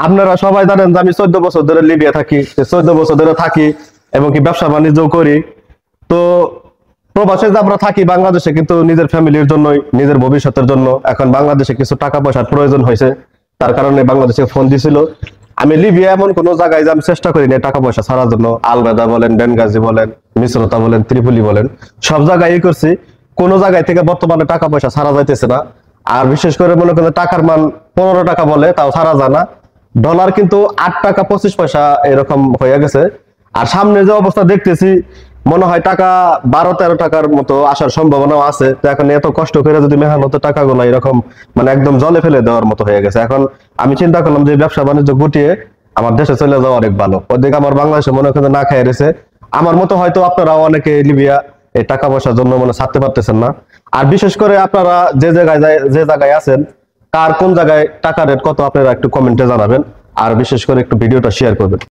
আপনারা সবাই জানেন যে আমি 14 বছর ধরে লিবিয়া থাকি, 14 বছর ধরে থাকি এবং কি ব্যবসা বাণিজ্য করি। তো প্রবাসে যে আমরা থাকি বাংলাদেশে কিন্তু নিজের ফ্যামিলির জন্যই, নিজের ভবিষ্যতের জন্য। এখন বাংলাদেশে কিছু টাকা পয়সার প্রয়োজন হয়েছে, তার কারণে বাংলাদেশে ফোন দিছিল। আমি লিবিয়া এমন কোন জায়গায় যে আমি চেষ্টা করি না টাকা পয়সা ছাড়ার জন্য। আলবেদা বলেন, বেনগাজি বলেন, মিশ্রতা বলেন, ত্রিপুলি বলেন, সব জায়গায় করছি। কোন জায়গায় থেকে বর্তমানে টাকা পয়সা ছাড়া যাইতেছে না। আর বিশেষ করে মনে করেন টাকার মান 15 টাকা বলে তাও ছাড়া যায় না। ডলার কিন্তু 8 টাকা 25 পয়সা এরকম হয়ে গেছে। আর সামনে যে অবস্থা দেখতেছি মনে হয় টাকা 12-13 টাকার মতো আসার সম্ভাবনাও আছে। তো এখন এত কষ্ট করে যদি মেহনত টাকাগুলো এরকম মানে একদম জলে ফেলে দেওয়ার মতো হয়ে গেছে। এখন আমি চিন্তা করলাম যে ব্যবসা বাণিজ্য গুটিয়ে আমার দেশে চলে যাওয়া অনেক ভালো। ওদিকে আমার বাংলাদেশে মনে করেন না খেয়ে রয়েছে। আমার মতো হয়তো আপনারাও অনেকে লিবিয়া এই টাকা পয়সার জন্য মনে ছাড়তে পারতেছেন না। আর বিশেষ করে আপনারা যে জায়গায় আছেন, কার কোন জায়গায় টাকা রেট কত আপনারা একটু কমেন্টে জানাবেন। আর বিশেষ করে একটু ভিডিওটা শেয়ার করবেন।